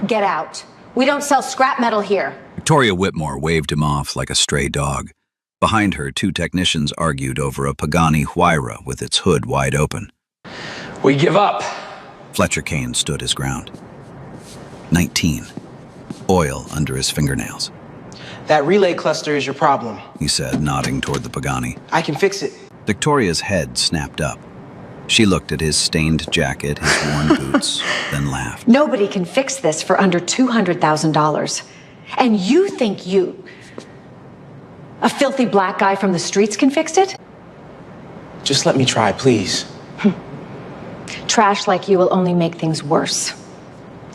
Get out. We don't sell scrap metal here. Victoria Whitmore waved him off like a stray dog. Behind her, two technicians argued over a Pagani Huayra with its hood wide open. We give up. Fletcher Kane stood his ground. 19. Oil under his fingernails. That relay cluster is your problem, He said, nodding toward the Pagani. I can fix it. Victoria's head snapped up. She looked at his stained jacket, his worn boots, then laughed. Nobody can fix this for under $200,000. And you think you, a filthy black guy from the streets, can fix it? Just let me try, please. Trash like you will only make things worse.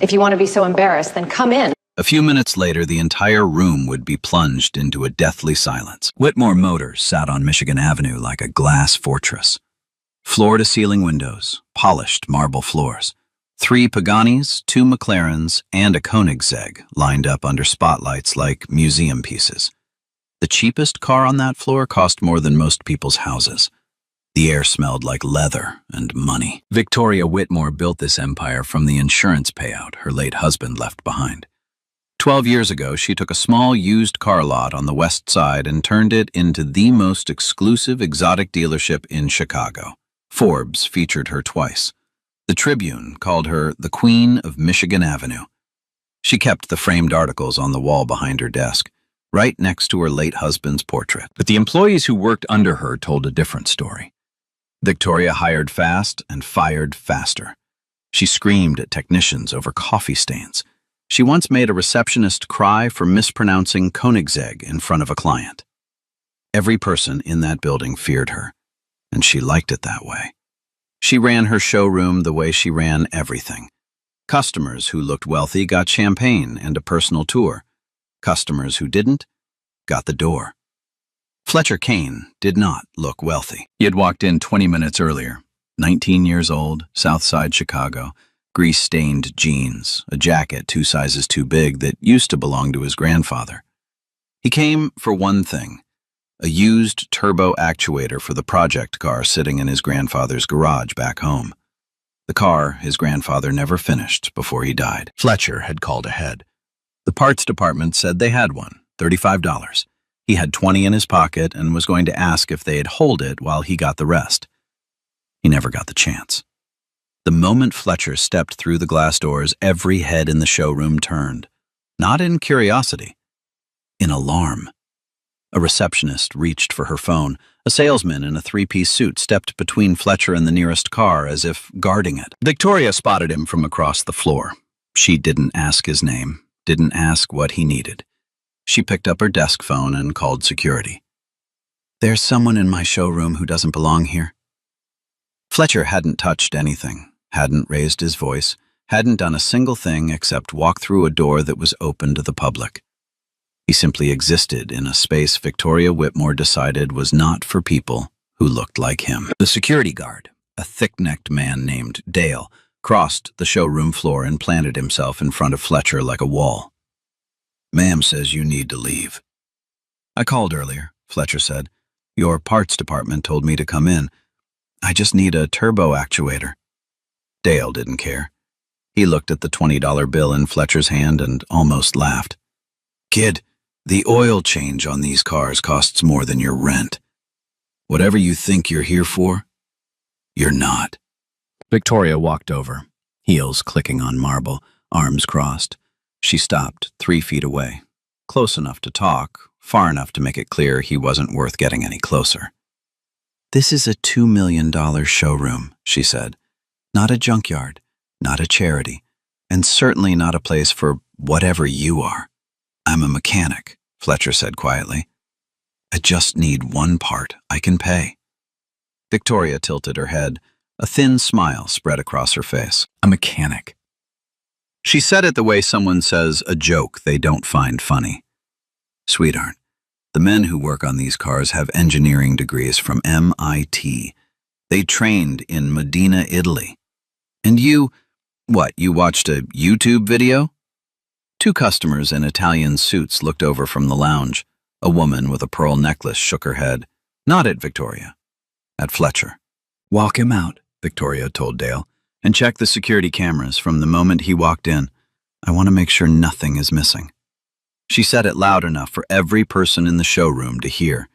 If you want to be so embarrassed, then come in. A few minutes later, the entire room would be plunged into a deathly silence. Whitmore Motors sat on Michigan Avenue like a glass fortress. Floor-to-ceiling windows, polished marble floors. 3 Paganis, 2 McLarens, and a Koenigsegg lined up under spotlights like museum pieces. The cheapest car on that floor cost more than most people's houses. The air smelled like leather and money. Victoria Whitmore built this empire from the insurance payout her late husband left behind. 12 years ago, she took a small used car lot on the west side and turned it into the most exclusive exotic dealership in Chicago. Forbes featured her twice. The Tribune called her the Queen of Michigan Avenue. She kept the framed articles on the wall behind her desk, right next to her late husband's portrait. But the employees who worked under her told a different story. Victoria hired fast and fired faster. She screamed at technicians over coffee stains. She once made a receptionist cry for mispronouncing Koenigsegg in front of a client. Every person in that building feared her, and she liked it that way. She ran her showroom the way she ran everything. Customers who looked wealthy got champagne and a personal tour. Customers who didn't got the door. Fletcher Kane did not look wealthy. He had walked in 20 minutes earlier, 19 years old, South Side Chicago, grease-stained jeans, a jacket 2 sizes too big that used to belong to his grandfather. He came for one thing, a used turbo actuator for the project car sitting in his grandfather's garage back home. The car his grandfather never finished before he died. Fletcher had called ahead. The parts department said they had one, $35. He had 20 in his pocket and was going to ask if they'd hold it while he got the rest. He never got the chance. The moment Fletcher stepped through the glass doors, every head in the showroom turned. Not in curiosity, in alarm. A receptionist reached for her phone. A salesman in a 3-piece suit stepped between Fletcher and the nearest car as if guarding it. Victoria spotted him from across the floor. She didn't ask his name, didn't ask what he needed. She picked up her desk phone and called security. "There's someone in my showroom who doesn't belong here." Fletcher hadn't touched anything, hadn't raised his voice, hadn't done a single thing except walk through a door that was open to the public. He simply existed in a space Victoria Whitmore decided was not for people who looked like him. The security guard, a thick-necked man named Dale, crossed the showroom floor and planted himself in front of Fletcher like a wall. "Ma'am says you need to leave." "I called earlier," Fletcher said. "Your parts department told me to come in. I just need a turbo actuator." Dale didn't care. He looked at the $20 bill in Fletcher's hand and almost laughed. "Kid, the oil change on these cars costs more than your rent. Whatever you think you're here for, you're not." Victoria walked over, heels clicking on marble, arms crossed. She stopped 3 feet away, close enough to talk, far enough to make it clear he wasn't worth getting any closer. "This is a $2 million showroom," she said. "Not a junkyard, not a charity, and certainly not a place for whatever you are." "I'm a mechanic," Fletcher said quietly. "I just need one part I can pay." Victoria tilted her head. A thin smile spread across her face. "A mechanic." She said it the way someone says a joke they don't find funny. "Sweetheart, the men who work on these cars have engineering degrees from MIT. They trained in Modena, Italy. And you watched a YouTube video?" 2 customers in Italian suits looked over from the lounge. A woman with a pearl necklace shook her head, not at Victoria, at Fletcher. "Walk him out," Victoria told Dale, "and check the security cameras from the moment he walked in. I want to make sure nothing is missing. She said it loud enough for every person in the showroom to hear.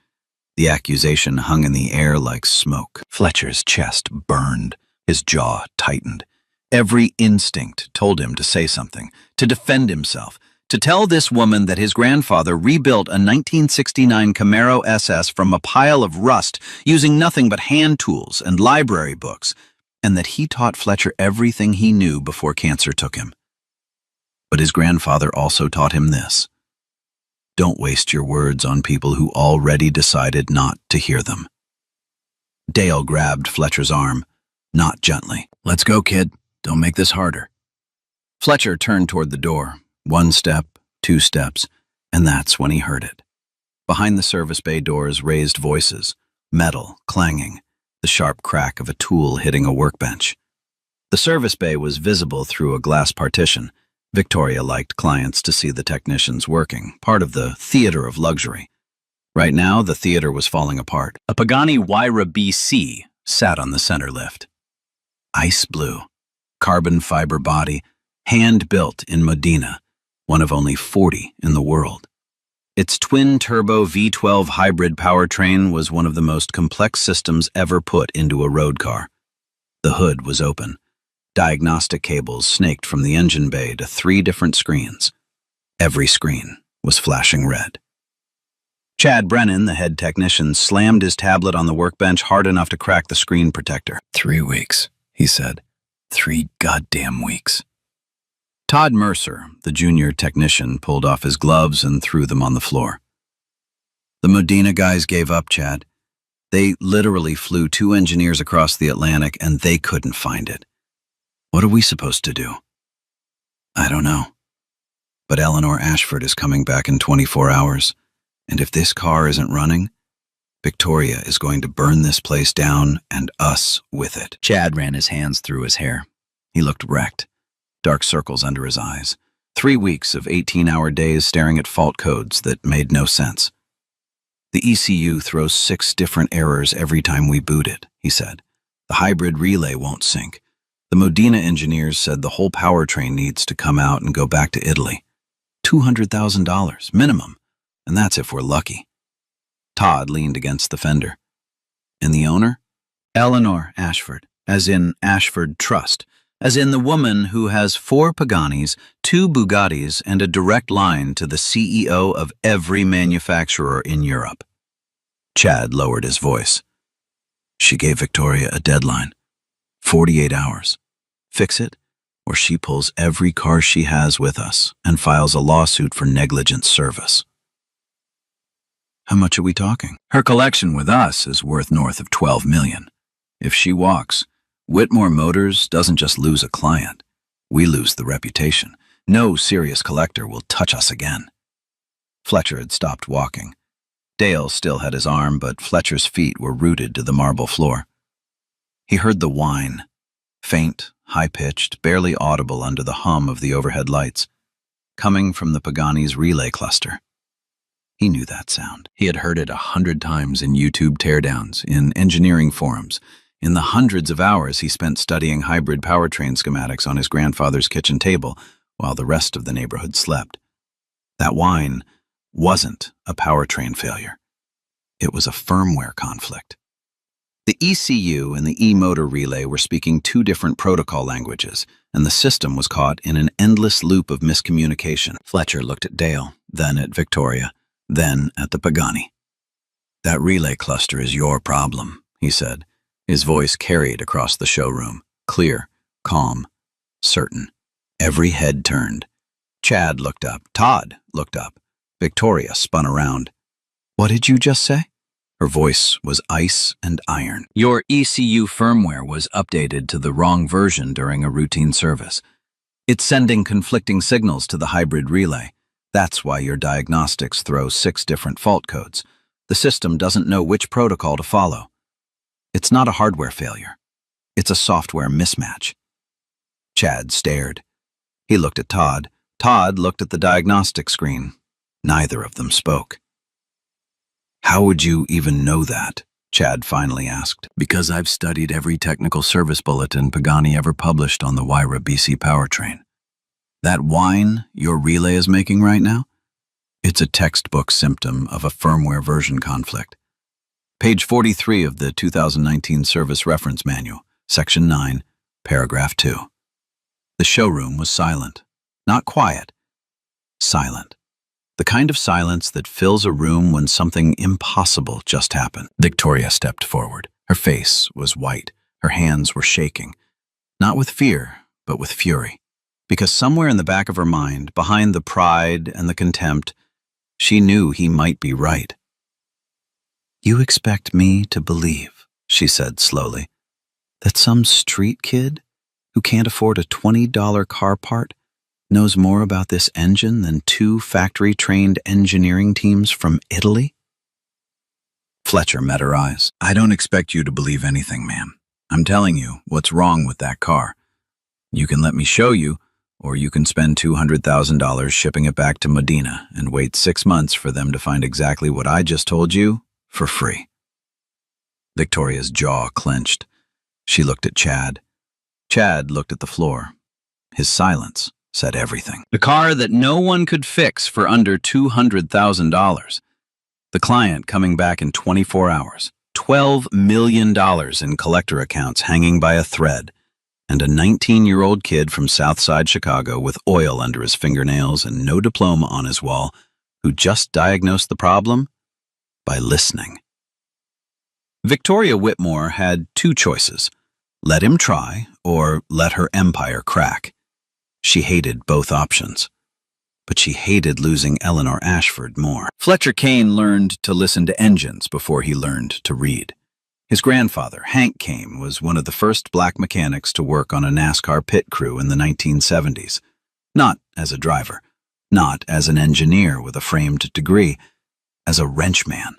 The accusation hung in the air like smoke. Fletcher's chest burned, his jaw tightened. Every instinct told him to say something, to defend himself, to tell this woman that his grandfather rebuilt a 1969 Camaro SS from a pile of rust using nothing but hand tools and library books, and that he taught Fletcher everything he knew before cancer took him. But his grandfather also taught him this: don't waste your words on people who already decided not to hear them. Dale grabbed Fletcher's arm, not gently. Let's go, kid. Don't make this harder. Fletcher turned toward the door. 1 step, 2 steps, and that's when he heard it. Behind the service bay doors, raised voices, metal clanging, the sharp crack of a tool hitting a workbench. The service bay was visible through a glass partition. Victoria liked clients to see the technicians working, part of the theater of luxury. Right now, the theater was falling apart. A Pagani Huayra BC sat on the center lift. Ice blue, carbon fiber body, hand-built in Modena, one of only 40 in the world. Its twin-turbo V12 hybrid powertrain was one of the most complex systems ever put into a road car. The hood was open. Diagnostic cables snaked from the engine bay to 3 different screens. Every screen was flashing red. Chad Brennan, the head technician, slammed his tablet on the workbench hard enough to crack the screen protector. 3 weeks, he said. 3 goddamn weeks. Todd Mercer, the junior technician, pulled off his gloves and threw them on the floor. The Modena guys gave up, Chad. They literally flew 2 engineers across the Atlantic and they couldn't find it. What are we supposed to do? I don't know. But Eleanor Ashford is coming back in 24 hours, and if this car isn't running, Victoria is going to burn this place down and us with it. Chad ran his hands through his hair. He looked wrecked. Dark circles under his eyes. 3 weeks of 18-hour days staring at fault codes that made no sense. The ECU throws 6 different errors every time we boot it, he said. The hybrid relay won't sync. The Modena engineers said the whole powertrain needs to come out and go back to Italy. $200,000, minimum, and that's if we're lucky. Todd leaned against the fender. And the owner? Eleanor Ashford, as in Ashford Trust, as in the woman who has 4 Paganis, 2 Bugattis, and a direct line to the CEO of every manufacturer in Europe. Chad lowered his voice. She gave Victoria a deadline. 48 hours. Fix it, or she pulls every car she has with us and files a lawsuit for negligent service. How much are we talking? Her collection with us is worth north of $12 million. If she walks, Whitmore Motors doesn't just lose a client. We lose the reputation. No serious collector will touch us again. Fletcher had stopped walking. Dale still had his arm, but Fletcher's feet were rooted to the marble floor. He heard the whine, faint, high-pitched, barely audible under the hum of the overhead lights, coming from the Pagani's relay cluster. He knew that sound. He had heard it 100 times in YouTube teardowns, in engineering forums, in the hundreds of hours he spent studying hybrid powertrain schematics on his grandfather's kitchen table while the rest of the neighborhood slept. That whine wasn't a powertrain failure. It was a firmware conflict. The ECU and the e-motor relay were speaking 2 different protocol languages, and the system was caught in an endless loop of miscommunication. Fletcher looked at Dale, then at Victoria, then at the Pagani. That relay cluster is your problem, he said. His voice carried across the showroom, clear, calm, certain. Every head turned. Chad looked up. Todd looked up. Victoria spun around. What did you just say? Her voice was ice and iron. Your ECU firmware was updated to the wrong version during a routine service. It's sending conflicting signals to the hybrid relay. That's why your diagnostics throw 6 different fault codes. The system doesn't know which protocol to follow. It's not a hardware failure. It's a software mismatch. Chad stared. He looked at Todd. Todd looked at the diagnostic screen. Neither of them spoke. How would you even know that? Chad finally asked. Because I've studied every technical service bulletin Pagani ever published on the Huayra BC powertrain. That whine your relay is making right now? It's a textbook symptom of a firmware version conflict. Page 43 of the 2019 Service Reference Manual, Section 9, Paragraph 2. The showroom was silent. Not quiet. Silent. The kind of silence that fills a room when something impossible just happened. Victoria stepped forward. Her face was white. Her hands were shaking. Not with fear, but with fury. Because somewhere in the back of her mind, behind the pride and the contempt, she knew he might be right. "You expect me to believe," she said slowly, "that some street kid who can't afford a $20 car part knows more about this engine than 2 factory-trained engineering teams from Italy?" Fletcher met her eyes. "I don't expect you to believe anything, ma'am. I'm telling you what's wrong with that car. You can let me show you, or you can spend $200,000 shipping it back to Medina and wait 6 months for them to find exactly what I just told you for free." Victoria's jaw clenched. She looked at Chad. Chad looked at the floor. His silence said everything. The car that no one could fix for under $200,000. The client coming back in 24 hours. $12 million in collector accounts hanging by a thread. And a 19-year-old kid from Southside Chicago with oil under his fingernails and no diploma on his wall who just diagnosed the problem by listening. Victoria Whitmore had 2 choices: let him try or let her empire crack. She hated both options, but she hated losing Eleanor Ashford more. Fletcher Kane learned to listen to engines before he learned to read. His grandfather, Hank Kane, was one of the first black mechanics to work on a NASCAR pit crew in the 1970s. Not as a driver, not as an engineer with a framed degree, as a wrenchman.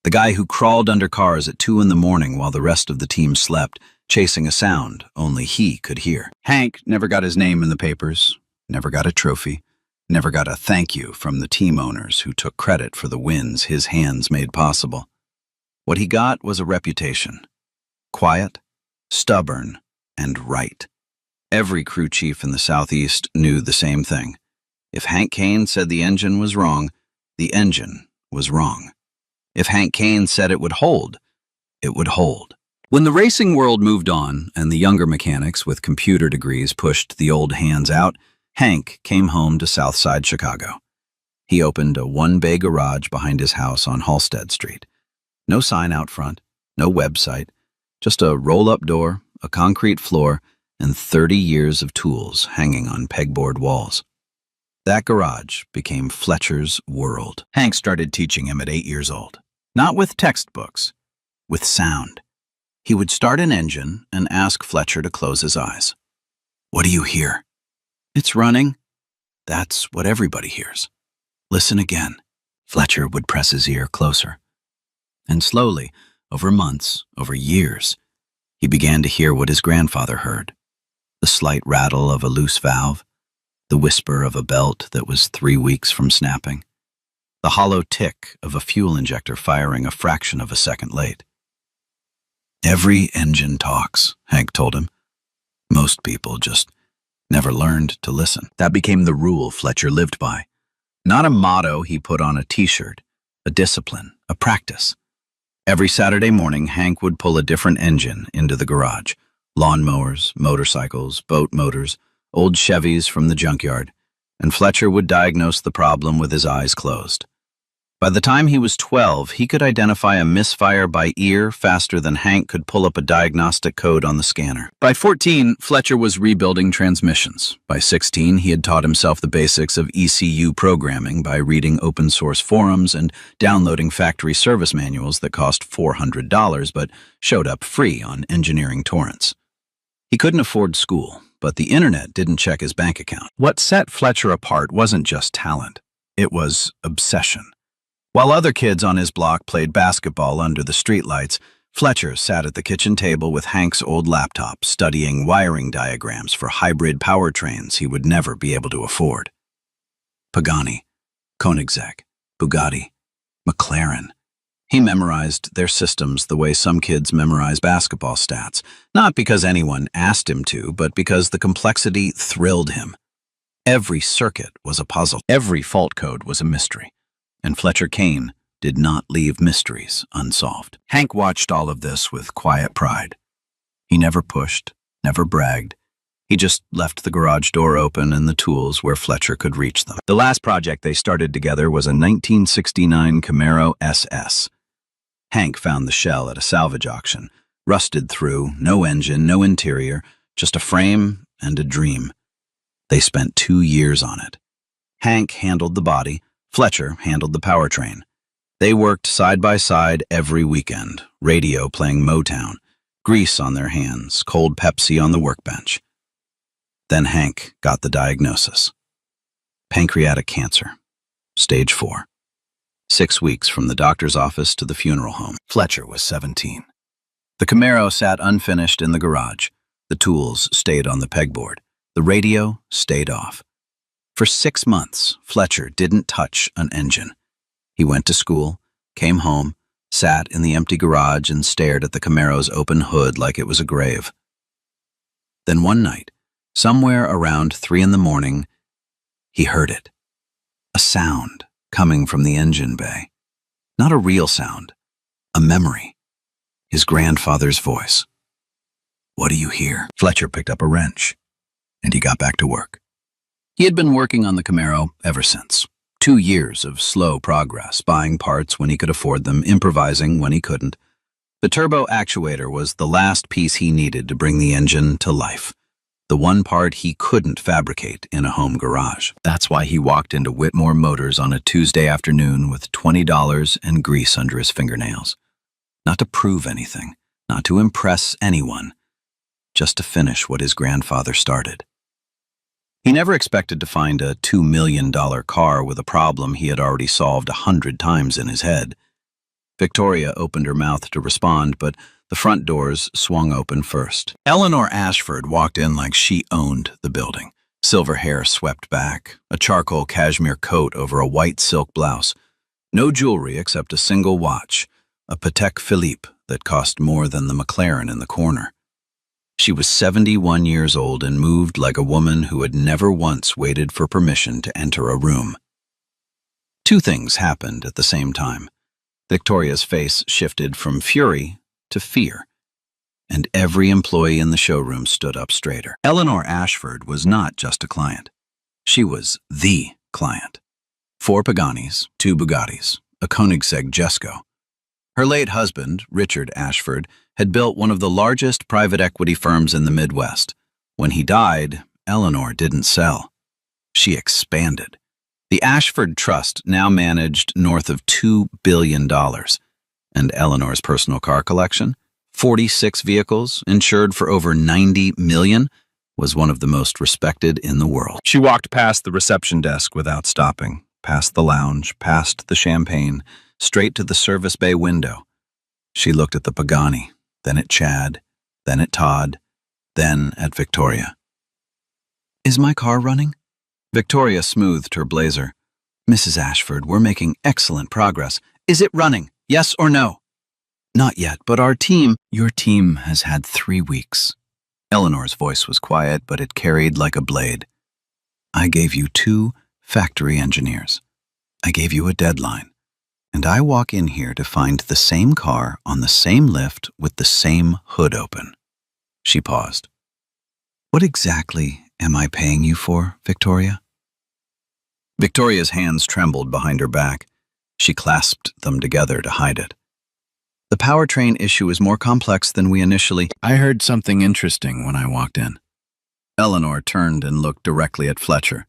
The guy who crawled under cars at 2 in the morning while the rest of the team slept, chasing a sound only he could hear. Hank never got his name in the papers, never got a trophy, never got a thank you from the team owners who took credit for the wins his hands made possible. What he got was a reputation. Quiet, stubborn, and right. Every crew chief in the Southeast knew the same thing. If Hank Kane said the engine was wrong, the engine was wrong. If Hank Kane said it would hold, it would hold. When the racing world moved on and the younger mechanics with computer degrees pushed the old hands out, Hank came home to Southside Chicago. He opened a 1-bay garage behind his house on Halstead Street. No sign out front, no website, just a roll-up door, a concrete floor, and 30 years of tools hanging on pegboard walls. That garage became Fletcher's world. Hank started teaching him at 8 years old. Not with textbooks, with sound. He would start an engine and ask Fletcher to close his eyes. "What do you hear?" "It's running." "That's what everybody hears." "Listen again." Fletcher would press his ear closer. And slowly, over months, over years, he began to hear what his grandfather heard. The slight rattle of a loose valve, the whisper of a belt that was 3 weeks from snapping, the hollow tick of a fuel injector firing a fraction of a second late. "Every engine talks," Hank told him. Most people just never learned to listen. That became the rule Fletcher lived by. Not a motto he put on a t-shirt, a discipline, a practice. Every Saturday morning, Hank would pull a different engine into the garage. Lawnmowers, motorcycles, boat motors, old Chevys from the junkyard, and Fletcher would diagnose the problem with his eyes closed. By the time he was 12, he could identify a misfire by ear faster than Hank could pull up a diagnostic code on the scanner. By 14, Fletcher was rebuilding transmissions. By 16, he had taught himself the basics of ECU programming by reading open-source forums and downloading factory service manuals that cost $400 but showed up free on engineering torrents. He couldn't afford school, but the internet didn't check his bank account. What set Fletcher apart wasn't just talent. It was obsession. While other kids on his block played basketball under the streetlights, Fletcher sat at the kitchen table with Hank's old laptop, studying wiring diagrams for hybrid powertrains he would never be able to afford. Pagani, Koenigsegg, Bugatti, McLaren. He memorized their systems the way some kids memorize basketball stats, not because anyone asked him to, but because the complexity thrilled him. Every circuit was a puzzle. Every fault code was a mystery. And Fletcher Kane did not leave mysteries unsolved. Hank watched all of this with quiet pride. He never pushed, never bragged. He just left the garage door open and the tools where Fletcher could reach them. The last project they started together was a 1969 Camaro SS. Hank found the shell at a salvage auction, rusted through, no engine, no interior, just a frame and a dream. They spent 2 years on it. Hank handled the body, Fletcher handled the powertrain. They worked side by side every weekend, radio playing Motown, grease on their hands, cold Pepsi on the workbench. Then Hank got the diagnosis. Pancreatic cancer, stage 4. 6 weeks from the doctor's office to the funeral home. Fletcher was 17. The Camaro sat unfinished in the garage. The tools stayed on the pegboard. The radio stayed off. For 6 months, Fletcher didn't touch an engine. He went to school, came home, sat in the empty garage and stared at the Camaro's open hood like it was a grave. Then one night, somewhere around 3 a.m, he heard it. A sound coming from the engine bay. Not a real sound, a memory. His grandfather's voice. "What do you hear?" Fletcher picked up a wrench, and he got back to work. He had been working on the Camaro ever since. 2 years of slow progress, buying parts when he could afford them, improvising when he couldn't. The turbo actuator was the last piece he needed to bring the engine to life. The one part he couldn't fabricate in a home garage. That's why he walked into Whitmore Motors on a Tuesday afternoon with $20 and grease under his fingernails. Not to prove anything, not to impress anyone, just to finish what his grandfather started. He never expected to find a $2 million car with a problem he had already solved 100 times in his head. Victoria opened her mouth to respond, but the front doors swung open first. Eleanor Ashford walked in like she owned the building. Silver hair swept back, a charcoal cashmere coat over a white silk blouse. No jewelry except a single watch, a Patek Philippe that cost more than the McLaren in the corner. She was 71 years old and moved like a woman who had never once waited for permission to enter a room. 2 things happened at the same time. Victoria's face shifted from fury to fear, and every employee in the showroom stood up straighter. Eleanor Ashford was not just a client. She was the client. 4 Paganis, 2 Bugattis, a Koenigsegg Jesko. Her late husband, Richard Ashford, had built one of the largest private equity firms in the Midwest. When he died, Eleanor didn't sell. She expanded. The Ashford Trust now managed north of $2 billion. And Eleanor's personal car collection, 46 vehicles, insured for over $90 million, was one of the most respected in the world. She walked past the reception desk without stopping, past the lounge, past the champagne, straight to the service bay window. She looked at the Pagani, then at Chad, then at Todd, then at Victoria. "Is my car running?" Victoria smoothed her blazer. "Mrs. Ashford, we're making excellent progress. Is it running? Yes or no?" "Not yet, but our team—" "Your team has had 3 weeks. Eleanor's voice was quiet, but it carried like a blade. "I gave you 2 factory engineers. I gave you a deadline. And I walk in here to find the same car on the same lift with the same hood open." She paused. "What exactly am I paying you for, Victoria?" Victoria's hands trembled behind her back. She clasped them together to hide it. "The powertrain issue is more complex than we initially—" "I heard something interesting when I walked in." Eleanor turned and looked directly at Fletcher.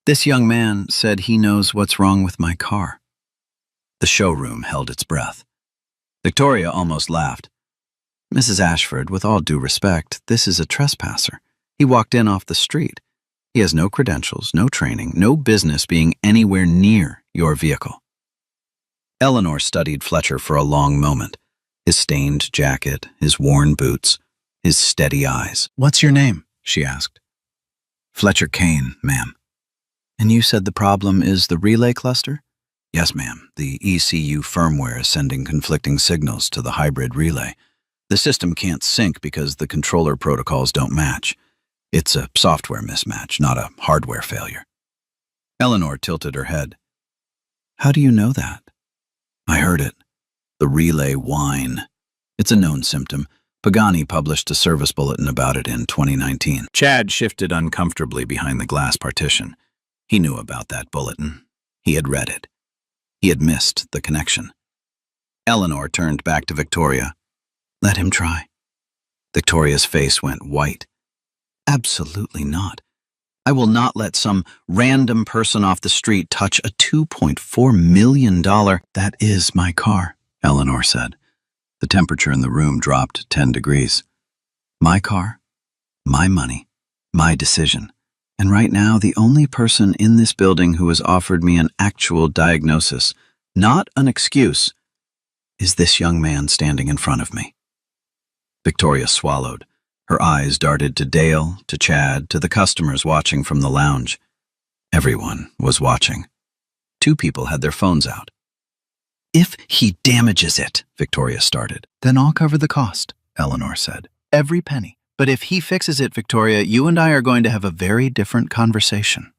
"This young man said he knows what's wrong with my car." The showroom held its breath. Victoria almost laughed. "Mrs. Ashford, with all due respect, this is a trespasser. He walked in off the street. He has no credentials, no training, no business being anywhere near your vehicle." Eleanor studied Fletcher for a long moment. His stained jacket, his worn boots, his steady eyes. "What's your name?" she asked. "Fletcher Kane, ma'am." "And you said the problem is the relay cluster?" "Yes, ma'am. The ECU firmware is sending conflicting signals to the hybrid relay. The system can't sync because the controller protocols don't match. It's a software mismatch, not a hardware failure. Eleanor tilted her head. How do you know that? I heard it. The relay whine. It's a known symptom. Pagani published a service bulletin about it in 2019. Chad shifted uncomfortably behind the glass partition. He knew about that bulletin. He had read it. He had missed the connection. Eleanor turned back to Victoria. Let him try. Victoria's face went white. Absolutely not. I will not let some random person off the street touch a $2.4 million. That is my car, Eleanor said. The temperature in the room dropped 10 degrees. My car, my money, my decision. And right now, the only person in this building who has offered me an actual diagnosis, not an excuse, is this young man standing in front of me. Victoria swallowed. Her eyes darted to Dale, to Chad, to the customers watching from the lounge. Everyone was watching. 2 people had their phones out. If he damages it, Victoria started. Then I'll cover the cost, Eleanor said. Every penny. But if he fixes it, Victoria, you and I are going to have a very different conversation.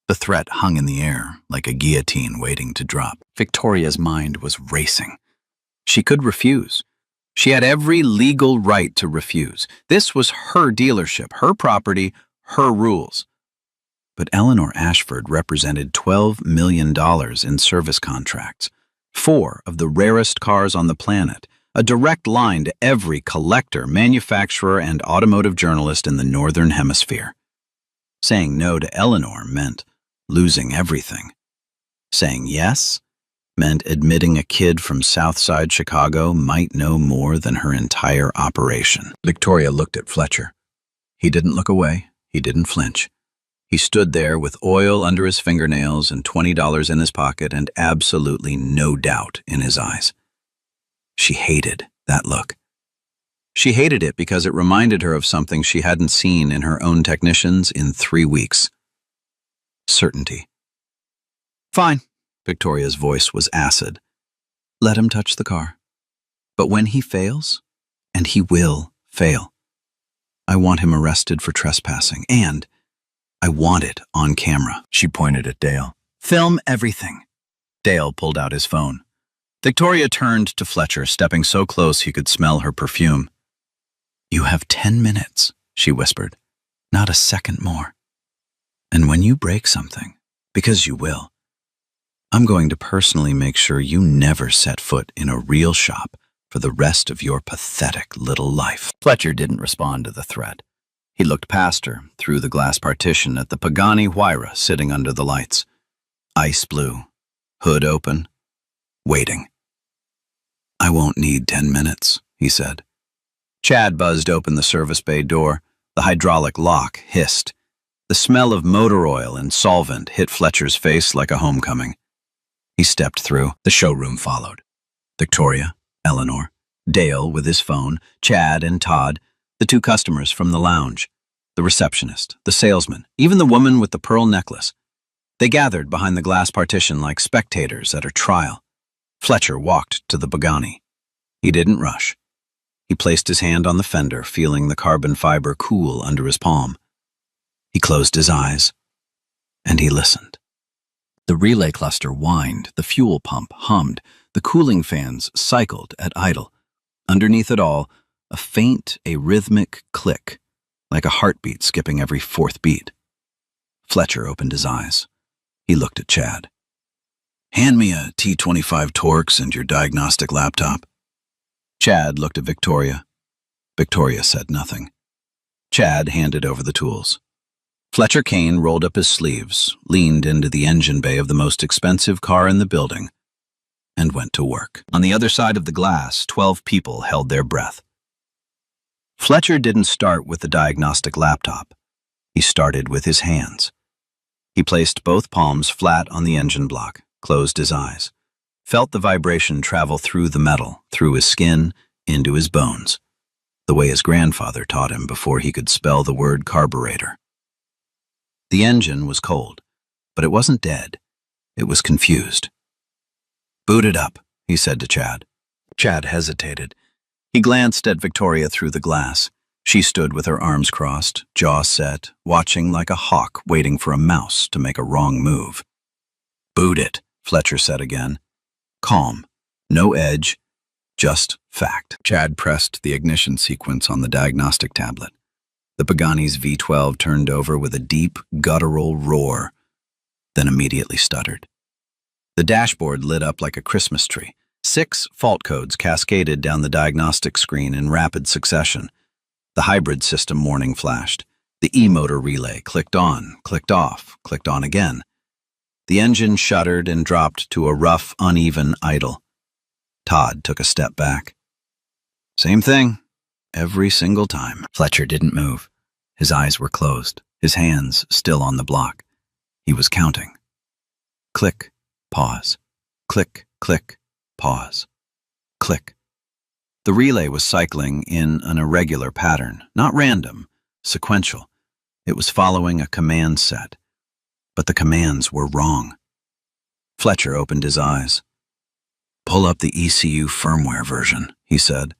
The threat hung in the air, like a guillotine waiting to drop. Victoria's mind was racing. She could refuse. She had every legal right to refuse. This was her dealership, her property, her rules. But Eleanor Ashford represented $12 million in service contracts, 4 of the rarest cars on the planet, a direct line to every collector, manufacturer, and automotive journalist in the Northern Hemisphere. Saying no to Eleanor meant losing everything. Saying yes meant admitting a kid from Southside Chicago might know more than her entire operation. Victoria looked at Fletcher. He didn't look away. He didn't flinch. He stood there with oil under his fingernails and $20 in his pocket and absolutely no doubt in his eyes. She hated that look. She hated it because it reminded her of something she hadn't seen in her own technicians in 3 weeks. Certainty. Fine. Victoria's voice was acid. Let him touch the car. But when he fails, and he will fail, I want him arrested for trespassing, and I want it on camera. She pointed at Dale. Film everything. Dale pulled out his phone. Victoria turned to Fletcher, stepping so close he could smell her perfume. You have 10 minutes, she whispered. Not a second more. And when you break something, because you will, I'm going to personally make sure you never set foot in a real shop for the rest of your pathetic little life. Fletcher didn't respond to the threat. He looked past her, through the glass partition, at the Pagani Huayra sitting under the lights. Ice blue, hood open, waiting. I won't need 10 minutes, he said. Chad buzzed open the service bay door. The hydraulic lock hissed. The smell of motor oil and solvent hit Fletcher's face like a homecoming. He stepped through. The showroom followed. Victoria, Eleanor, Dale with his phone, Chad and Todd, the 2 customers from the lounge, the receptionist, the salesman, even the woman with the pearl necklace. They gathered behind the glass partition like spectators at her trial. Fletcher walked to the Pagani. He didn't rush. He placed his hand on the fender, feeling the carbon fiber cool under his palm. He closed his eyes, and he listened. The relay cluster whined, the fuel pump hummed, the cooling fans cycled at idle. Underneath it all, a faint, arrhythmic click, like a heartbeat skipping every 4th beat. Fletcher opened his eyes. He looked at Chad. Hand me a T25 Torx and your diagnostic laptop. Chad looked at Victoria. Victoria said nothing. Chad handed over the tools. Fletcher Kane rolled up his sleeves, leaned into the engine bay of the most expensive car in the building, and went to work. On the other side of the glass, 12 people held their breath. Fletcher didn't start with the diagnostic laptop. He started with his hands. He placed both palms flat on the engine block, closed his eyes, felt the vibration travel through the metal, through his skin, into his bones, the way his grandfather taught him before he could spell the word carburetor. The engine was cold, but it wasn't dead. It was confused. Boot it up, he said to Chad. Chad hesitated. He glanced at Victoria through the glass. She stood with her arms crossed, jaw set, watching like a hawk waiting for a mouse to make a wrong move. "Boot it," Fletcher said again. Calm, no edge, just fact. Chad pressed the ignition sequence on the diagnostic tablet. The Pagani's V12 turned over with a deep, guttural roar, then immediately stuttered. The dashboard lit up like a Christmas tree. 6 fault codes cascaded down the diagnostic screen in rapid succession. The hybrid system warning flashed. The e-motor relay clicked on, clicked off, clicked on again. The engine shuddered and dropped to a rough, uneven idle. Todd took a step back. Same thing, every single time. Fletcher didn't move. His eyes were closed, his hands still on the block. He was counting. Click, pause. Click, click, pause. Click. The relay was cycling in an irregular pattern, not random, sequential. It was following a command set. But the commands were wrong. Fletcher opened his eyes. "Pull up the ECU firmware version," he said.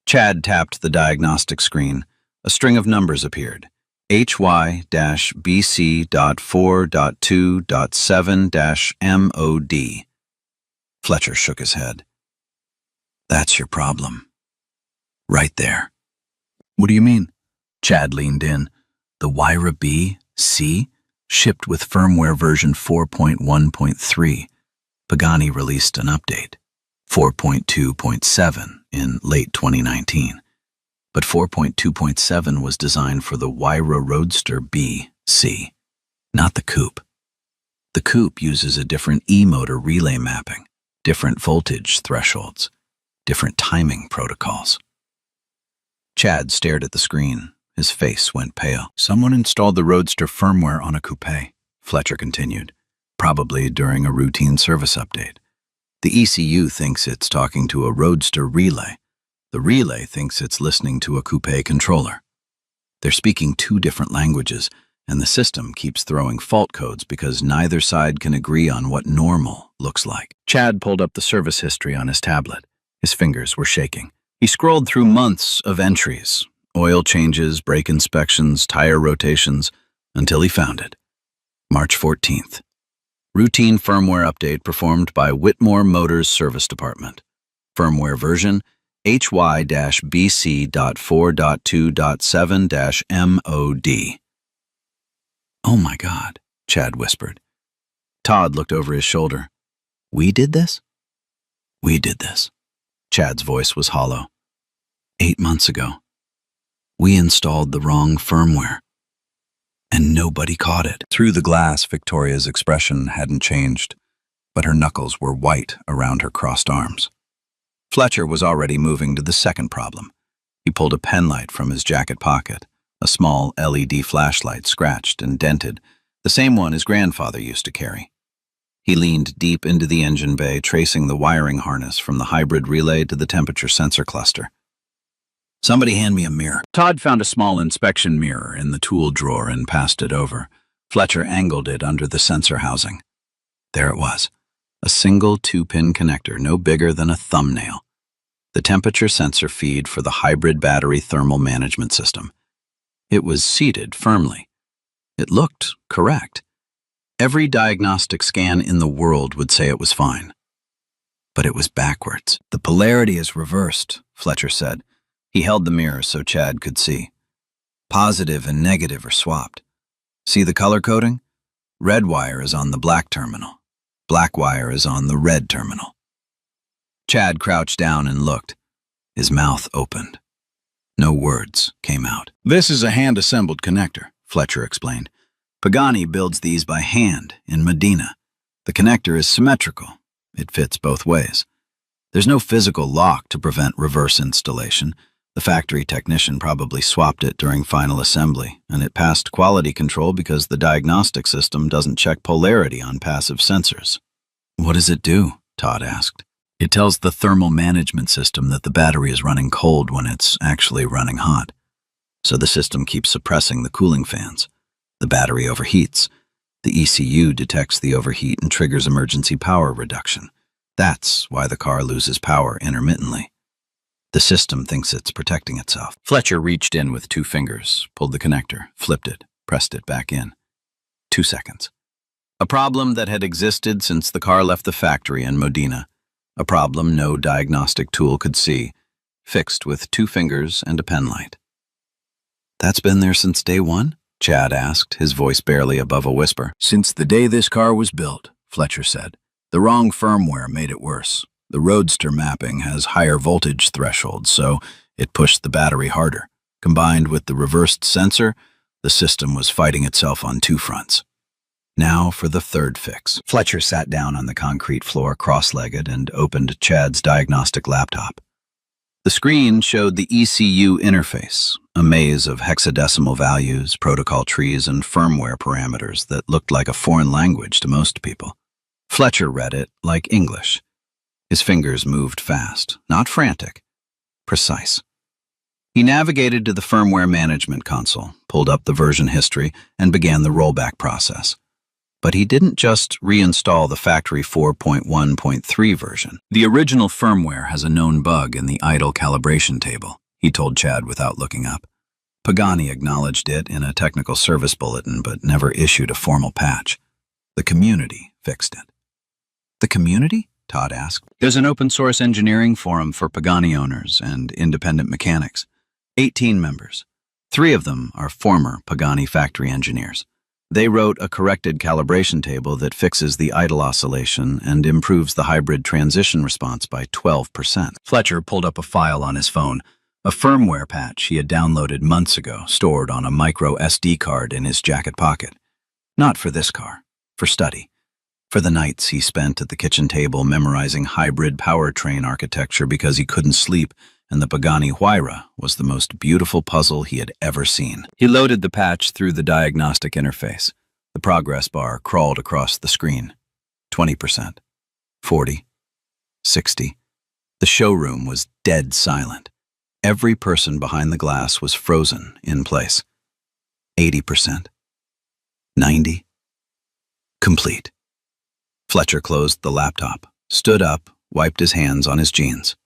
Chad tapped the diagnostic screen. A string of numbers appeared. HY-BC.4.2.7-MOD. Fletcher shook his head. "That's your problem. Right there." "What do you mean?" Chad leaned in. "The Wyra B.C. shipped with firmware version 4.1.3. Pagani released an update, 4.2.7, in late 2019. But 4.2.7 was designed for the Wyra Roadster B.C., not the coupe. The coupe uses a different e-motor relay mapping, different voltage thresholds, different timing protocols." Chad stared at the screen. His face went pale. "Someone installed the Roadster firmware on a coupe," Fletcher continued, "probably during a routine service update. The ECU thinks it's talking to a Roadster relay. The relay thinks it's listening to a coupe controller. They're speaking 2 different languages, and the system keeps throwing fault codes because neither side can agree on what normal looks like." Chad pulled up the service history on his tablet. His fingers were shaking. He scrolled through months of entries, oil changes, brake inspections, tire rotations, until he found it. March 14th. Routine firmware update performed by Whitmore Motors Service Department. Firmware version HY-BC.4.2.7-MOD. "Oh my God," Chad whispered. Todd looked over his shoulder. "We did this?" "We did this." Chad's voice was hollow. 8 months ago. We installed the wrong firmware. And nobody caught it. Through the glass, Victoria's expression hadn't changed, but her knuckles were white around her crossed arms. Fletcher was already moving to the second problem. He pulled a penlight from his jacket pocket, a small LED flashlight scratched and dented, the same one his grandfather used to carry. He leaned deep into the engine bay, tracing the wiring harness from the hybrid relay to the temperature sensor cluster. "Somebody hand me a mirror." Todd found a small inspection mirror in the tool drawer and passed it over. Fletcher angled it under the sensor housing. There it was, a single 2-pin connector no bigger than a thumbnail. The temperature sensor feed for the hybrid battery thermal management system. It was seated firmly. It looked correct. Every diagnostic scan in the world would say it was fine. But it was backwards. "The polarity is reversed," Fletcher said. He held the mirror so Chad could see. "Positive and negative are swapped. See the color coding? Red wire is on the black terminal. Black wire is on the red terminal." Chad crouched down and looked. His mouth opened. No words came out. "This is a hand-assembled connector," Fletcher explained. "Pagani builds these by hand in Medina. The connector is symmetrical. It fits both ways. There's no physical lock to prevent reverse installation. The factory technician probably swapped it during final assembly, and it passed quality control because the diagnostic system doesn't check polarity on passive sensors." "What does it do?" Todd asked. "It tells the thermal management system that the battery is running cold when it's actually running hot. So the system keeps suppressing the cooling fans. The battery overheats. The ECU detects the overheat and triggers emergency power reduction. That's why the car loses power intermittently. The system thinks it's protecting itself. Fletcher reached in with 2 fingers, pulled the connector, flipped it, pressed it back in. 2 seconds. A problem that had existed since the car left the factory in Modena. A problem no diagnostic tool could see, fixed with 2 fingers and a pen light. That's been there since day one? Chad asked, his voice barely above a whisper. Since the day this car was built, Fletcher said. The wrong firmware made it worse. The Roadster mapping has higher voltage thresholds, so it pushed the battery harder. Combined with the reversed sensor, the system was fighting itself on 2 fronts. Now for the 3rd fix. Fletcher sat down on the concrete floor cross-legged and opened Chad's diagnostic laptop. The screen showed the ECU interface, a maze of hexadecimal values, protocol trees, and firmware parameters that looked like a foreign language to most people. Fletcher read it like English. His fingers moved fast, not frantic, precise. He navigated to the firmware management console, pulled up the version history, and began the rollback process. But he didn't just reinstall the factory 4.1.3 version. The original firmware has a known bug in the idle calibration table, he told Chad without looking up. Pagani acknowledged it in a technical service bulletin but never issued a formal patch. The community fixed it. The community? Todd asked. There's an open-source engineering forum for Pagani owners and independent mechanics. 18 members. 3 of them are former Pagani factory engineers. They wrote a corrected calibration table that fixes the idle oscillation and improves the hybrid transition response by 12%. Fletcher pulled up a file on his phone, a firmware patch he had downloaded months ago, stored on a micro SD card in his jacket pocket. Not for this car, for study. For the nights he spent at the kitchen table memorizing hybrid powertrain architecture because he couldn't sleep, and the Pagani Huayra was the most beautiful puzzle he had ever seen. He loaded the patch through the diagnostic interface. The progress bar crawled across the screen. 20%, 40, 60. The showroom was dead silent. Every person behind the glass was frozen in place. 80%, 90, complete. Fletcher closed the laptop, stood up, wiped his hands on his jeans.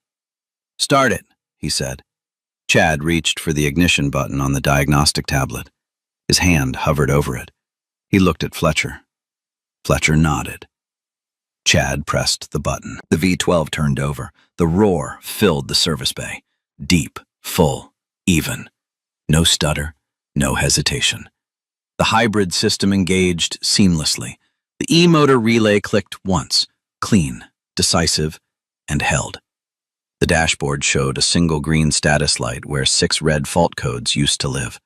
Start it, he said. Chad reached for the ignition button on the diagnostic tablet. His hand hovered over it. He looked at Fletcher. Fletcher nodded. Chad pressed the button. The V12 turned over. The roar filled the service bay. Deep, full, even. No stutter, no hesitation. The hybrid system engaged seamlessly. The E-motor relay clicked once, clean, decisive, and held. The dashboard showed a single green status light where 6 red fault codes used to live.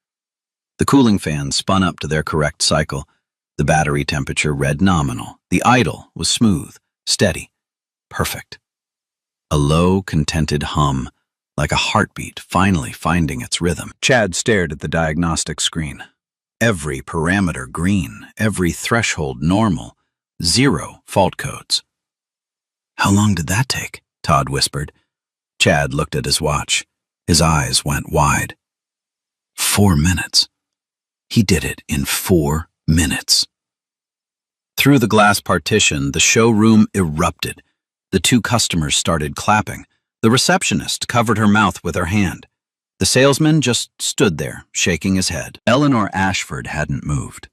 The cooling fans spun up to their correct cycle. The battery temperature read nominal. The idle was smooth, steady, perfect. A low, contented hum, like a heartbeat finally finding its rhythm. Chad stared at the diagnostic screen. Every parameter green, every threshold normal, 0 fault codes. How long did that take? Todd whispered. Chad looked at his watch. His eyes went wide. 4 minutes. He did it in 4 minutes. Through the glass partition, the showroom erupted. The 2 customers started clapping. The receptionist covered her mouth with her hand. The salesman just stood there, shaking his head. Eleanor Ashford hadn't moved.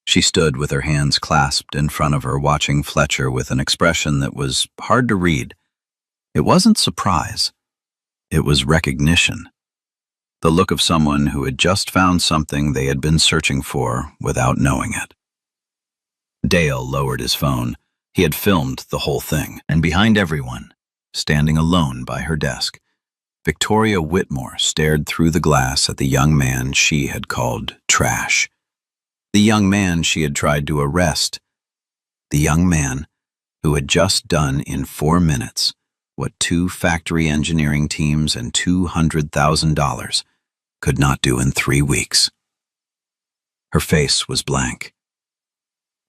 She stood with her hands clasped in front of her, watching Fletcher with an expression that was hard to read. It wasn't surprise. It was recognition. The look of someone who had just found something they had been searching for without knowing it. Dale lowered his phone. He had filmed the whole thing, and behind everyone, standing alone by her desk, Victoria Whitmore stared through the glass at the young man she had called trash. The young man she had tried to arrest. The young man who had just done in 4 minutes what 2 factory engineering teams and $200,000 could not do in 3 weeks. Her face was blank,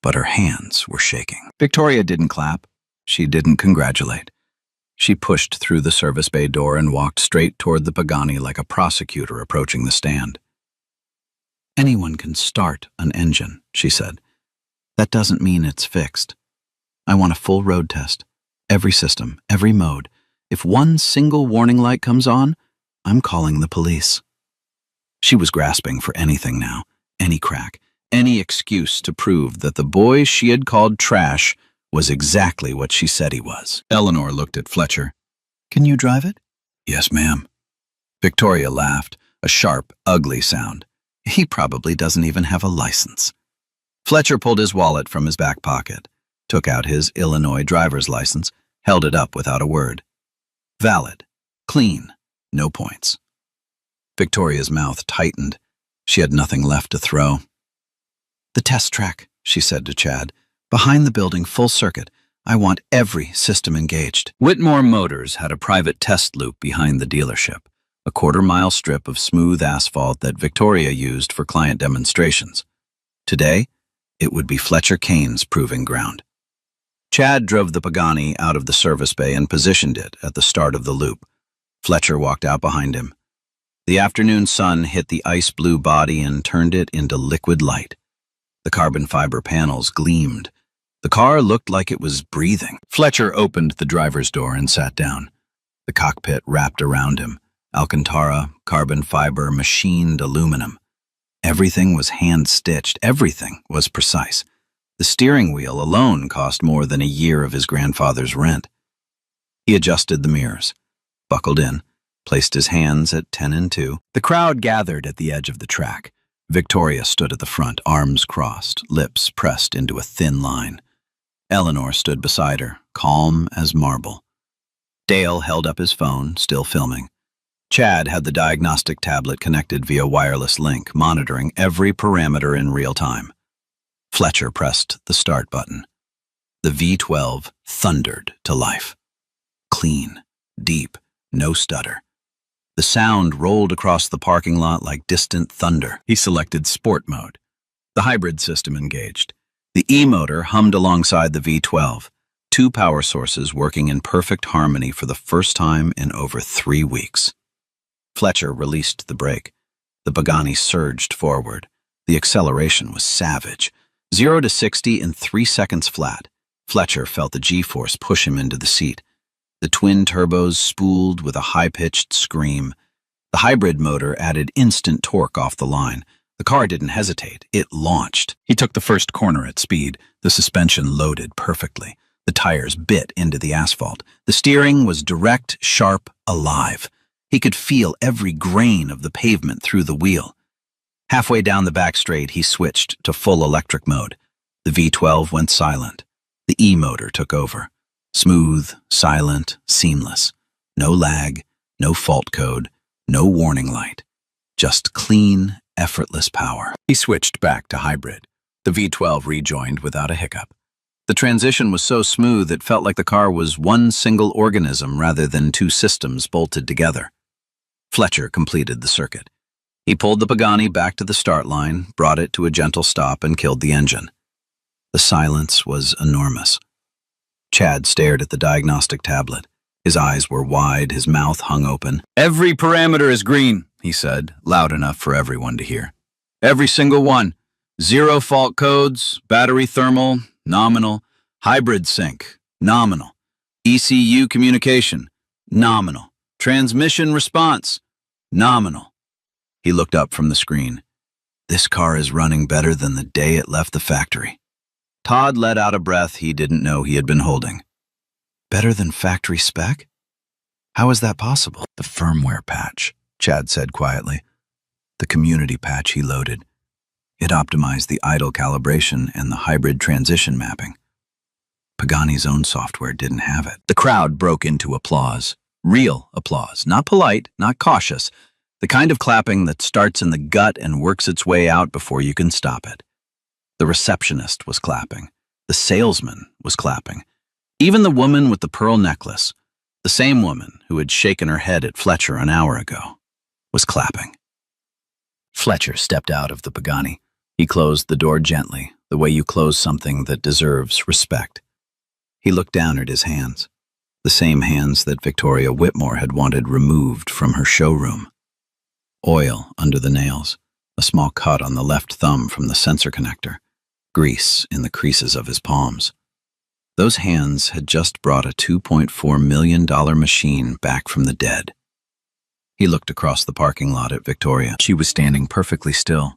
but her hands were shaking. Victoria didn't clap. She didn't congratulate. She pushed through the service bay door and walked straight toward the Pagani like a prosecutor approaching the stand. Anyone can start an engine, she said. That doesn't mean it's fixed. I want a full road test. Every system, every mode, If one single warning light comes on, I'm calling the police. She was grasping for anything now, any crack, any excuse to prove that the boy she had called trash was exactly what she said he was. Eleanor looked at Fletcher. "Can you drive it?" "Yes, ma'am." Victoria laughed, a sharp, ugly sound. "He probably doesn't even have a license." Fletcher pulled his wallet from his back pocket, took out his Illinois driver's license, held it up without a word. Valid. Clean. No points. Victoria's mouth tightened. She had nothing left to throw. "The test track," she said to Chad. "Behind the building, full circuit. I want every system engaged." Whitmore Motors had a private test loop behind the dealership, a quarter-mile strip of smooth asphalt that Victoria used for client demonstrations. Today, it would be Fletcher Kane's proving ground. Chad drove the Pagani out of the service bay and positioned it at the start of the loop. Fletcher walked out behind him. The afternoon sun hit the ice-blue body and turned it into liquid light. The carbon fiber panels gleamed. The car looked like it was breathing. Fletcher opened the driver's door and sat down. The cockpit wrapped around him. Alcantara, carbon fiber, machined aluminum. Everything was hand-stitched. Everything was precise. The steering wheel alone cost more than a year of his grandfather's rent. He adjusted the mirrors, buckled in, placed his hands at 10 and 2. The crowd gathered at the edge of the track. Victoria stood at the front, arms crossed, lips pressed into a thin line. Eleanor stood beside her, calm as marble. Dale held up his phone, still filming. Chad had the diagnostic tablet connected via wireless link, monitoring every parameter in real time. Fletcher pressed the start button. The V12 thundered to life. Clean, deep, no stutter. The sound rolled across the parking lot like distant thunder. He selected sport mode. The hybrid system engaged. The e-motor hummed alongside the V12, 2 power sources working in perfect harmony for the first time in over 3 weeks. Fletcher released the brake. The Pagani surged forward. The acceleration was savage. 0 to 60 in 3 seconds flat. Fletcher felt the G-force push him into the seat. The twin turbos spooled with a high-pitched scream. The hybrid motor added instant torque off the line. The car didn't hesitate. It launched. He took the first corner at speed. The suspension loaded perfectly. The tires bit into the asphalt. The steering was direct, sharp, alive. He could feel every grain of the pavement through the wheel. Halfway down the back straight, he switched to full electric mode. The V12 went silent. The e-motor took over. Smooth, silent, seamless. No lag, no fault code, no warning light. Just clean, effortless power. He switched back to hybrid. The V12 rejoined without a hiccup. The transition was so smooth it felt like the car was one single organism rather than 2 systems bolted together. Fletcher completed the circuit. He pulled the Pagani back to the start line, brought it to a gentle stop, and killed the engine. The silence was enormous. Chad stared at the diagnostic tablet. His eyes were wide, his mouth hung open. "Every parameter is green," he said, loud enough for everyone to hear. "Every single one. 0 fault codes, battery thermal, nominal, hybrid sync, nominal, ECU communication, nominal, transmission response, nominal." He looked up from the screen. "This car is running better than the day it left the factory." Todd let out a breath he didn't know he had been holding. "Better than factory spec? How is that possible?" "The firmware patch," Chad said quietly. "The community patch he loaded. It optimized the idle calibration and the hybrid transition mapping. Pagani's own software didn't have it." The crowd broke into applause. Real applause. Not polite, not cautious. The kind of clapping that starts in the gut and works its way out before you can stop it. The receptionist was clapping. The salesman was clapping. Even the woman with the pearl necklace, the same woman who had shaken her head at Fletcher an hour ago, was clapping. Fletcher stepped out of the Pagani. He closed the door gently, the way you close something that deserves respect. He looked down at his hands, the same hands that Victoria Whitmore had wanted removed from her showroom. Oil under the nails, a small cut on the left thumb from the sensor connector, grease in the creases of his palms. Those hands had just brought a $2.4 million machine back from the dead. He looked across the parking lot at Victoria. She was standing perfectly still.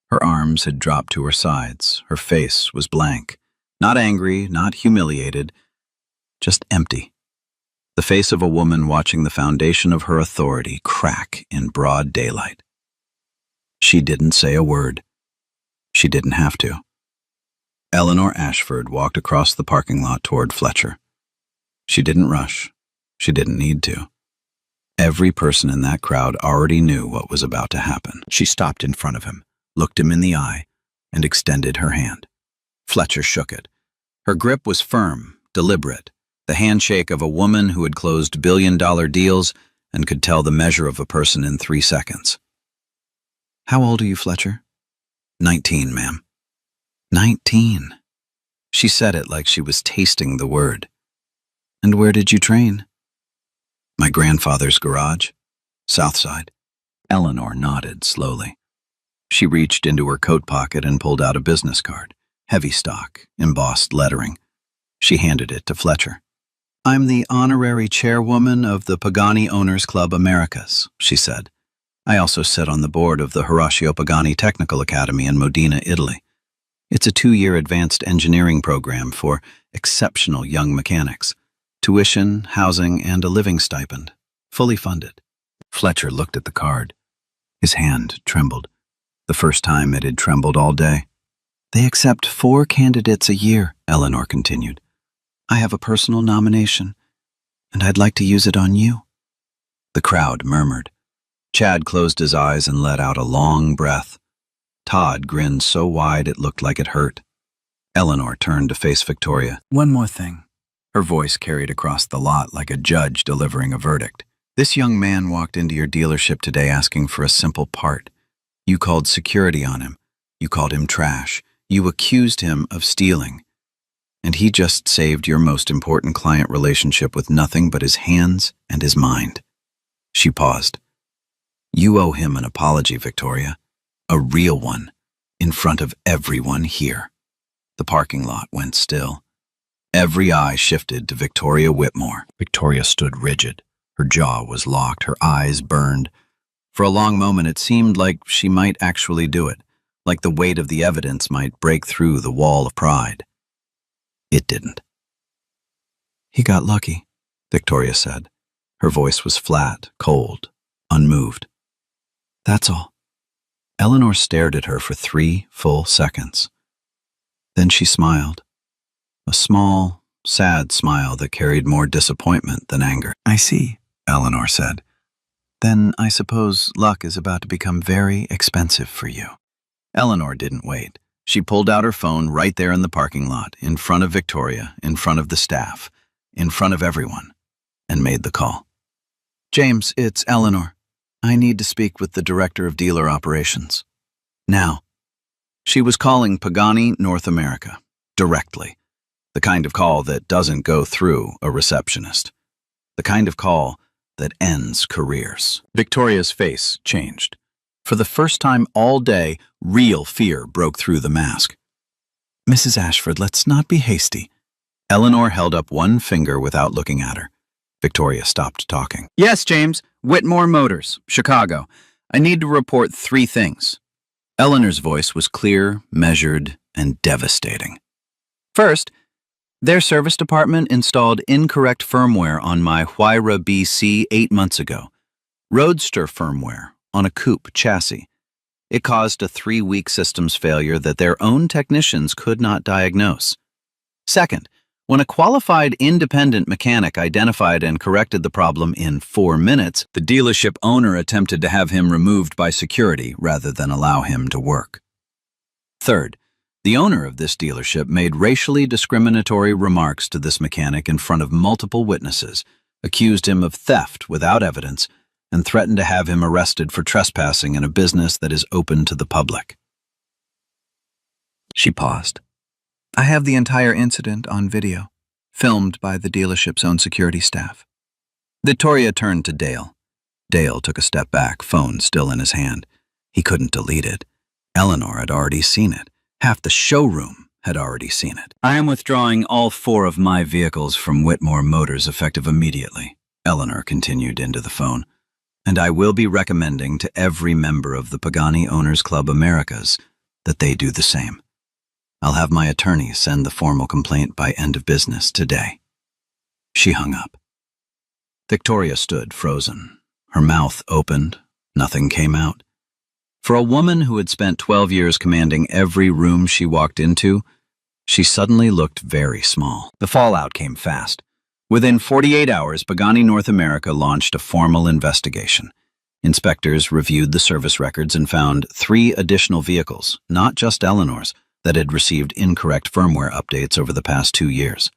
Her arms had dropped to her sides. Her face was blank. Not angry, not humiliated, just empty. The face of a woman watching the foundation of her authority crack in broad daylight. She didn't say a word. She didn't have to. Eleanor Ashford walked across the parking lot toward Fletcher. She didn't rush. She didn't need to. Every person in that crowd already knew what was about to happen. She stopped in front of him, looked him in the eye, and extended her hand. Fletcher shook it. Her grip was firm, deliberate, the handshake of a woman who had closed billion-dollar deals and could tell the measure of a person in 3 seconds. "How old are you, Fletcher?" 19, ma'am." 19. She said it like she was tasting the word. "And where did you train?" "My grandfather's garage, Southside." Eleanor nodded slowly. She reached into her coat pocket and pulled out a business card, heavy stock, embossed lettering. She handed it to Fletcher. "I'm the honorary chairwoman of the Pagani Owners Club Americas," she said. "I also sit on the board of the Horacio Pagani Technical Academy in Modena, Italy. It's a 2-year advanced engineering program for exceptional young mechanics. Tuition, housing, and a living stipend. Fully funded." Fletcher looked at the card. His hand trembled. The first time it had trembled all day. "They accept 4 candidates a year," Eleanor continued. "I have a personal nomination, and I'd like to use it on you." The crowd murmured. Chad closed his eyes and let out a long breath. Todd grinned so wide it looked like it hurt. Eleanor turned to face Victoria. "One more thing." Her voice carried across the lot like a judge delivering a verdict. "This young man walked into your dealership today asking for a simple part. You called security on him. You called him trash. You accused him of stealing. And he just saved your most important client relationship with nothing but his hands and his mind." She paused. "You owe him an apology, Victoria. A real one, in front of everyone here." The parking lot went still. Every eye shifted to Victoria Whitmore. Victoria stood rigid. Her jaw was locked, her eyes burned. For a long moment it seemed like she might actually do it, like the weight of the evidence might break through the wall of pride. It didn't. "He got lucky," Victoria said. Her voice was flat, cold, unmoved. "That's all." Eleanor stared at her for 3 full seconds. Then she smiled. A small, sad smile that carried more disappointment than anger. "I see," Eleanor said. "Then I suppose luck is about to become very expensive for you." Eleanor didn't wait. She pulled out her phone right there in the parking lot, in front of Victoria, in front of the staff, in front of everyone, and made the call. "James, it's Eleanor. I need to speak with the director of dealer operations. Now." She was calling Pagani North America, directly. The kind of call that doesn't go through a receptionist. The kind of call that ends careers. Victoria's face changed. For the first time all day, real fear broke through the mask. "Mrs. Ashford, let's not be hasty." Eleanor held up one finger without looking at her. Victoria stopped talking. "Yes, James. Whitmore Motors, Chicago. I need to report 3 things." Eleanor's voice was clear, measured, and devastating. "First, their service department installed incorrect firmware on my Huayra BC 8 months ago. Roadster firmware on a coupe chassis. It caused a 3-week systems failure that their own technicians could not diagnose. Second, when a qualified independent mechanic identified and corrected the problem in 4 minutes, the dealership owner attempted to have him removed by security rather than allow him to work. Third, the owner of this dealership made racially discriminatory remarks to this mechanic in front of multiple witnesses, accused him of theft without evidence, and threatened to have him arrested for trespassing in a business that is open to the public." She paused. "I have the entire incident on video, filmed by the dealership's own security staff." Victoria turned to Dale. Dale took a step back, phone still in his hand. He couldn't delete it. Eleanor had already seen it. Half the showroom had already seen it. I am withdrawing all 4 of my vehicles from Whitmore Motors effective immediately, Eleanor continued into the phone. And I will be recommending to every member of the Pagani Owners Club Americas that they do the same. I'll have my attorney send the formal complaint by end of business today. She hung up. Victoria stood frozen. Her mouth opened. Nothing came out. For a woman who had spent 12 years commanding every room she walked into, she suddenly looked very small. The fallout came fast. Within 48 hours, Pagani North America launched a formal investigation. Inspectors reviewed the service records and found 3 additional vehicles, not just Eleanor's, that had received incorrect firmware updates over the past 2 years.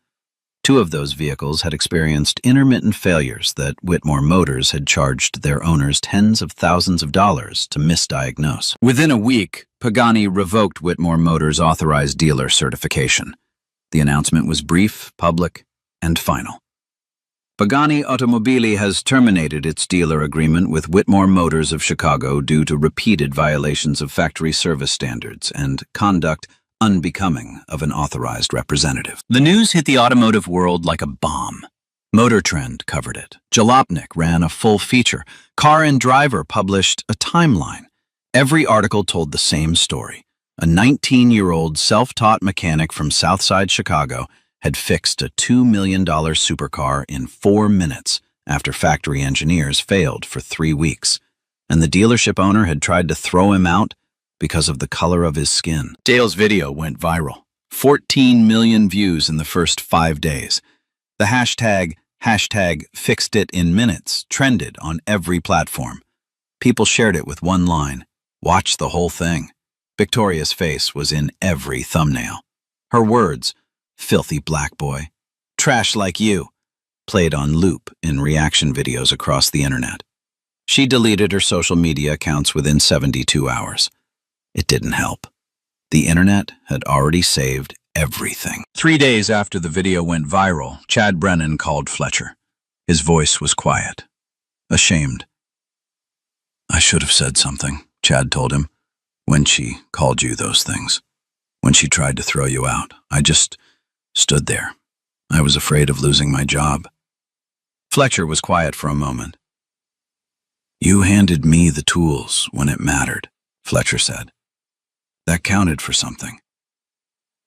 2 of those vehicles had experienced intermittent failures that Whitmore Motors had charged their owners tens of thousands of dollars to misdiagnose. Within a week, Pagani revoked Whitmore Motors' authorized dealer certification. The announcement was brief, public, and final. Pagani Automobili has terminated its dealer agreement with Whitmore Motors of Chicago due to repeated violations of factory service standards and conduct unbecoming of an authorized representative. The news hit the automotive world like a bomb. Motor Trend covered it. Jalopnik ran a full feature. Car and Driver published a timeline. Every article told the same story. A 19-year-old self-taught mechanic from Southside Chicago had fixed a $2 million supercar in 4 minutes after factory engineers failed for 3 weeks, and the dealership owner had tried to throw him out because of the color of his skin. Dale's video went viral. 14 million views in the first 5 days. The hashtag #FixedItInMinutes trended on every platform. People shared it with one line, "Watch the whole thing." Victoria's face was in every thumbnail. Her words, "Filthy black boy," "Trash like you," played on loop in reaction videos across the internet. She deleted her social media accounts within 72 hours. It didn't help. The internet had already saved everything. 3 days after the video went viral, Chad Brennan called Fletcher. His voice was quiet, ashamed. "I should have said something," Chad told him, "when she called you those things. When she tried to throw you out. I just stood there. I was afraid of losing my job." Fletcher was quiet for a moment. "You handed me the tools when it mattered," Fletcher said. "That counted for something."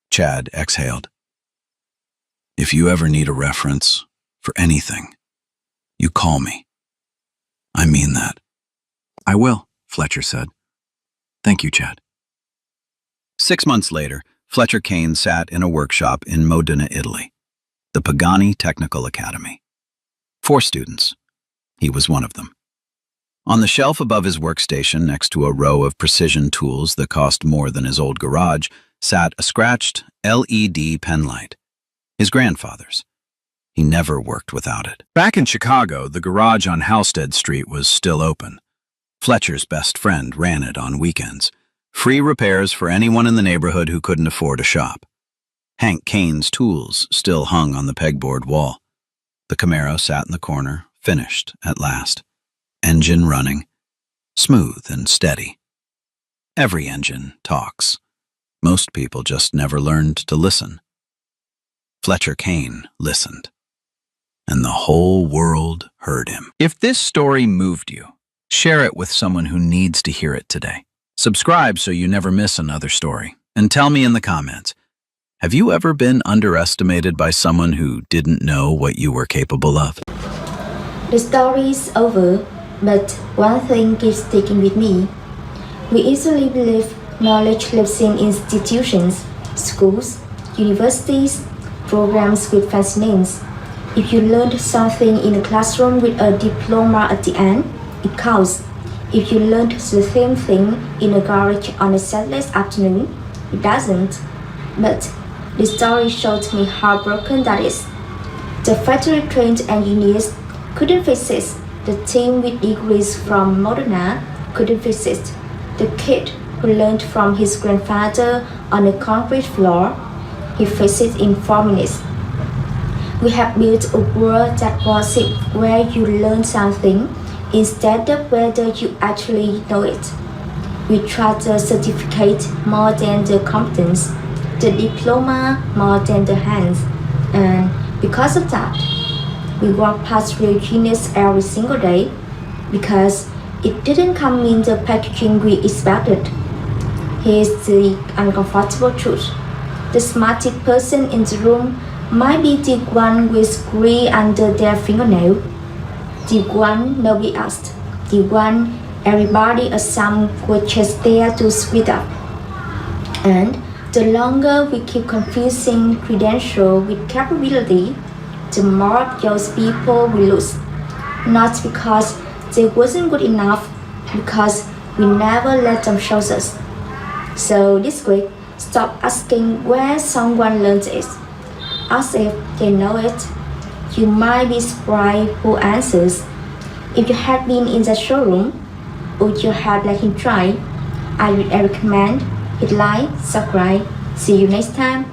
Chad exhaled. "If you ever need a reference for anything, you call me. I mean that." "I will," Fletcher said. "Thank you, Chad." 6 months later, Fletcher Kane sat in a workshop in Modena, Italy, the Pagani Technical Academy. 4 students. He was one of them. On the shelf above his workstation, next to a row of precision tools that cost more than his old garage, sat a scratched LED pen light. His grandfather's. He never worked without it. Back in Chicago, the garage on Halstead Street was still open. Fletcher's best friend ran it on weekends. Free repairs for anyone in the neighborhood who couldn't afford a shop. Hank Kane's tools still hung on the pegboard wall. The Camaro sat in the corner, finished at last. Engine running, smooth and steady. Every engine talks. Most people just never learned to listen. Fletcher Kane listened, and the whole world heard him. If this story moved you, share it with someone who needs to hear it today. Subscribe so you never miss another story. And tell me in the comments, have you ever been underestimated by someone who didn't know what you were capable of? The story is over, but one thing keeps sticking with me. We easily believe knowledge lives in institutions, schools, universities, programs with fancy names. If you learned something in a classroom with a diploma at the end, it counts. If you learned the same thing in a garage on a Saturday afternoon, it doesn't. But the story showed me how broken that is. The factory-trained engineers couldn't fix it. The team with degrees from Modena couldn't fix it. The kid who learned from his grandfather on a concrete floor, he fixed it in 4 minutes. We have built a world that was it where you learn something instead of whether you actually know it. We trust the certificate more than the competence. the diploma more than the hands, and because of that, we walk past Real Genius every single day because it didn't come in the packaging we expected. Here's the uncomfortable truth. The smartest person in the room might be the one with gray under their fingernail, the one nobody asked, the one everybody assumed was just there to sweet up. And the longer we keep confusing credential with capability, the more of those people we lose. Not because they wasn't good enough, because we never let them show us. So this week, stop asking where someone learns it. Ask if they know it. You might be surprised who answers. If you have been in the showroom, would you have let him try? I would recommend hit like, subscribe. See you next time.